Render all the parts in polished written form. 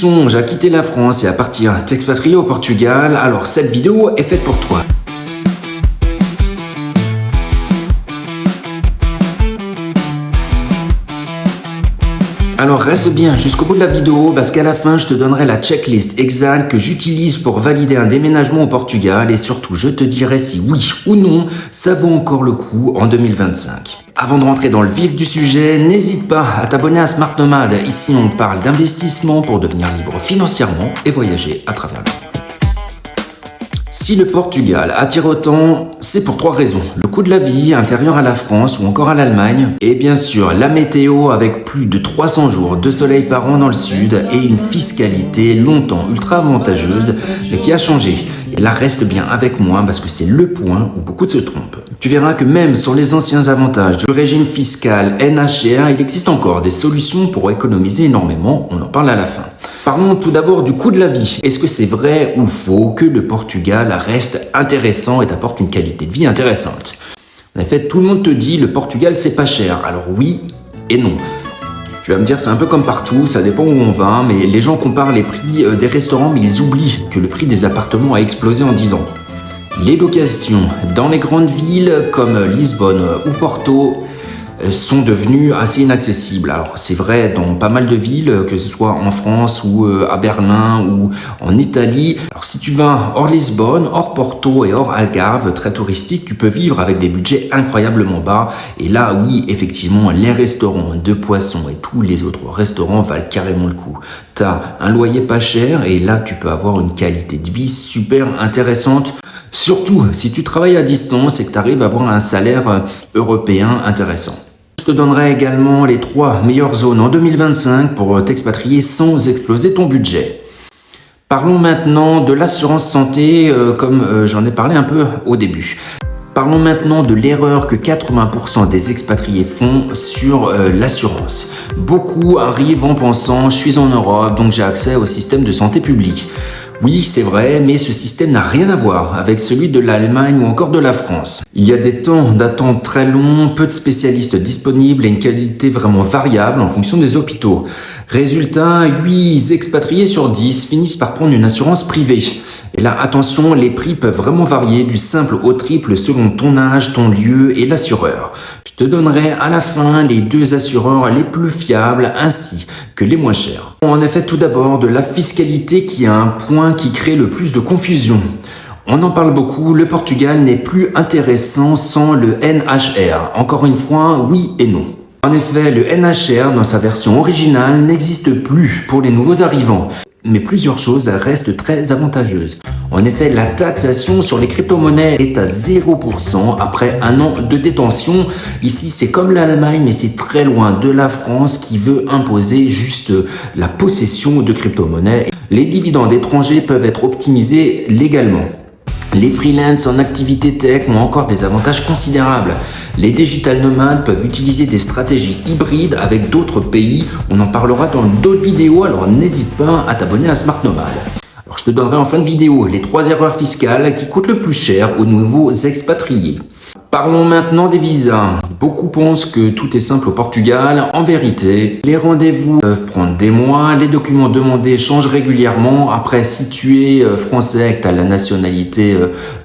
songes à quitter la France et à partir t'expatrier au Portugal, alors cette vidéo est faite pour toi. Alors reste bien jusqu'au bout de la vidéo parce qu'à la fin je te donnerai la checklist exacte que j'utilise pour valider un déménagement au Portugal et surtout je te dirai si oui ou non ça vaut encore le coup en 2025. Avant de rentrer dans le vif du sujet, n'hésite pas à t'abonner à Smart Nomade. Ici on parle d'investissement pour devenir libre financièrement et voyager à travers le monde. Si le Portugal attire autant, c'est pour trois raisons. Le coût de la vie inférieur à la France ou encore à l'Allemagne. Et bien sûr, la météo avec plus de 300 jours de soleil par an dans le sud et une fiscalité longtemps ultra avantageuse, mais qui a changé. Et là, reste bien avec moi parce que c'est le point où beaucoup se trompent. Tu verras que même sur les anciens avantages du régime fiscal NHR, il existe encore des solutions pour économiser énormément. On en parle à la fin. Parlons tout d'abord du coût de la vie. Est-ce que c'est vrai ou faux que le Portugal reste intéressant et t'apporte une qualité de vie intéressante? En effet, tout le monde te dit le Portugal c'est pas cher. Alors oui et non. Tu vas me dire c'est un peu comme partout, ça dépend où on va, mais les gens comparent les prix des restaurants mais ils oublient que le prix des appartements a explosé en 10 ans. Les locations dans les grandes villes comme Lisbonne ou Porto sont devenues assez inaccessibles. Alors c'est vrai dans pas mal de villes, que ce soit en France ou à Berlin ou en Italie. Alors si tu vas hors Lisbonne, hors Porto et hors Algarve, très touristique, tu peux vivre avec des budgets incroyablement bas. Et là oui, effectivement, les restaurants de poissons et tous les autres restaurants valent carrément le coup. T'as un loyer pas cher et là tu peux avoir une qualité de vie super intéressante. Surtout si tu travailles à distance et que tu arrives à avoir un salaire européen intéressant. Je te donnerai également les 3 meilleures zones en 2025 pour t'expatrier sans exploser ton budget. Parlons maintenant de l'assurance santé comme j'en ai parlé un peu au début. Parlons maintenant de l'erreur que 80% des expatriés font sur l'assurance. Beaucoup arrivent en pensant « je suis en Europe, donc j'ai accès au système de santé publique ». Oui, c'est vrai, mais ce système n'a rien à voir avec celui de l'Allemagne ou encore de la France. Il y a des temps d'attente très longs, peu de spécialistes disponibles et une qualité vraiment variable en fonction des hôpitaux. Résultat, 8 expatriés sur 10 finissent par prendre une assurance privée. Et là, attention, les prix peuvent vraiment varier du simple au triple selon ton âge, ton lieu et l'assureur. Je te donnerai à la fin les 2 assureurs les plus fiables ainsi que les moins chers. En effet, tout d'abord de la fiscalité qui est un point qui crée le plus de confusion. On en parle beaucoup, le Portugal n'est plus intéressant sans le NHR. Encore une fois, oui et non. En effet, le NHR dans sa version originale n'existe plus pour les nouveaux arrivants. Mais plusieurs choses restent très avantageuses. En effet, la taxation sur les crypto-monnaies est à 0% après un an de détention. Ici, c'est comme l'Allemagne, mais c'est très loin de la France qui veut imposer juste la possession de crypto-monnaies. Les dividendes étrangers peuvent être optimisés légalement. Les freelances en activité tech ont encore des avantages considérables. Les digital nomades peuvent utiliser des stratégies hybrides avec d'autres pays. On en parlera dans d'autres vidéos, alors n'hésite pas à t'abonner à Smart Nomade. Alors je te donnerai en fin de vidéo les 3 erreurs fiscales qui coûtent le plus cher aux nouveaux expatriés. Parlons maintenant des visas. Beaucoup pensent que tout est simple au Portugal. En vérité, les rendez-vous peuvent prendre des mois, les documents demandés changent régulièrement. Après, si tu es français et que tu as la nationalité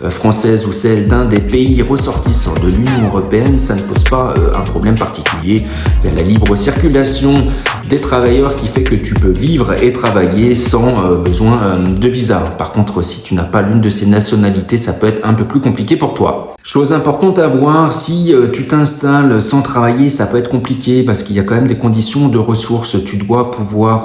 française ou celle d'un des pays ressortissants de l'Union européenne, ça ne pose pas un problème particulier. Il y a la libre circulation des travailleurs qui fait que tu peux vivre et travailler sans besoin de visa. Par contre, si tu n'as pas l'une de ces nationalités, ça peut être un peu plus compliqué pour toi. Chose importante à voir, si tu t'installes sans travailler, ça peut être compliqué parce qu'il y a quand même des conditions de ressources. Tu dois pouvoir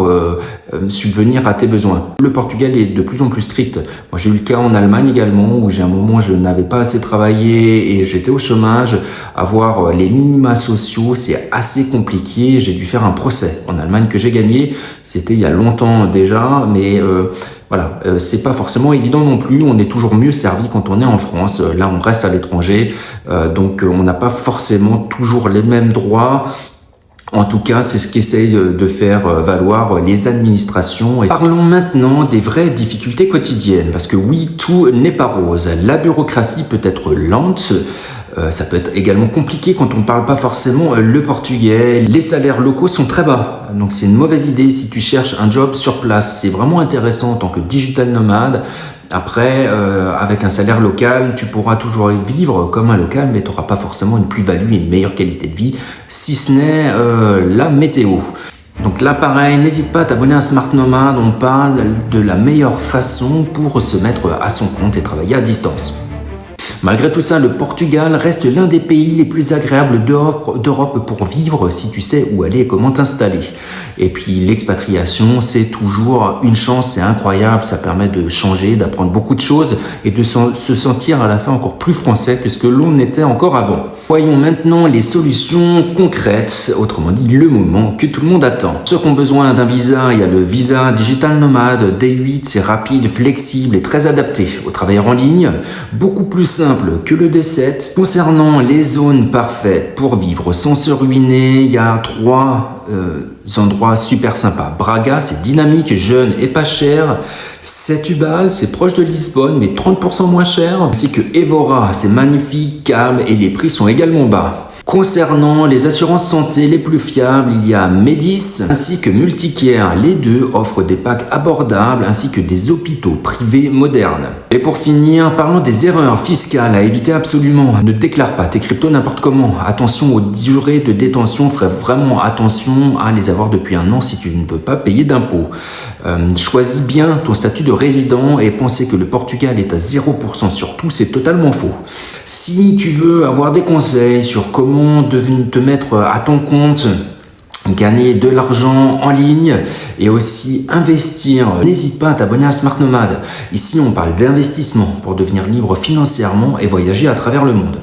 subvenir à tes besoins. Le Portugal est de plus en plus strict. Moi, j'ai eu le cas en Allemagne également où j'ai un moment je n'avais pas assez travaillé et j'étais au chômage. Avoir les minima sociaux, c'est assez compliqué. J'ai dû faire un procès en Allemagne que j'ai gagné. C'était il y a longtemps déjà, mais voilà, c'est pas forcément évident non plus. On est toujours mieux servi quand on est en France. Là, on reste à l'étranger, donc on n'a pas forcément toujours les mêmes droits. En tout cas, c'est ce qu'essayent de faire valoir les administrations. Et parlons maintenant des vraies difficultés quotidiennes, parce que oui, tout n'est pas rose. La bureaucratie peut être lente, Ça peut être également compliqué quand on ne parle pas forcément le portugais. Les salaires locaux sont très bas, donc c'est une mauvaise idée si tu cherches un job sur place. C'est vraiment intéressant en tant que digital nomade. Après, avec un salaire local, tu pourras toujours vivre comme un local, mais tu n'auras pas forcément une plus-value et une meilleure qualité de vie, si ce n'est la météo. Donc là, pareil, n'hésite pas à t'abonner à Smart Nomad. On parle de la meilleure façon pour se mettre à son compte et travailler à distance. Malgré tout ça, le Portugal reste l'un des pays les plus agréables d'Europe pour vivre si tu sais où aller et comment t'installer. Et puis l'expatriation, c'est toujours une chance, c'est incroyable, ça permet de changer, d'apprendre beaucoup de choses et de se sentir à la fin encore plus français que ce que l'on était encore avant. Voyons maintenant les solutions concrètes, autrement dit le moment que tout le monde attend. Ceux qui ont besoin d'un visa, il y a le visa Digital Nomade D8, c'est rapide, flexible et très adapté aux travailleurs en ligne, beaucoup plus simple que le D7. Concernant les zones parfaites pour vivre sans se ruiner, il y a 3 endroits super sympas. Braga, c'est dynamique, jeune et pas cher. Setúbal, c'est proche de Lisbonne mais 30% moins cher. Ainsi que Évora, c'est magnifique, calme et les prix sont également bas. Concernant les assurances santé les plus fiables, il y a Medis ainsi que Multicare. Les deux offrent des packs abordables ainsi que des hôpitaux privés modernes. Et pour finir, parlons des erreurs fiscales à éviter absolument. Ne déclare pas tes cryptos n'importe comment. Attention aux durées de détention, ferai vraiment attention à les avoir depuis 1 an si tu ne veux pas payer d'impôts. Choisis bien ton statut de résident et penser que le Portugal est à 0% sur tout, c'est totalement faux. Si tu veux avoir des conseils sur comment te mettre à ton compte, gagner de l'argent en ligne et aussi investir, n'hésite pas à t'abonner à Smart Nomad. Ici, on parle d'investissement pour devenir libre financièrement et voyager à travers le monde.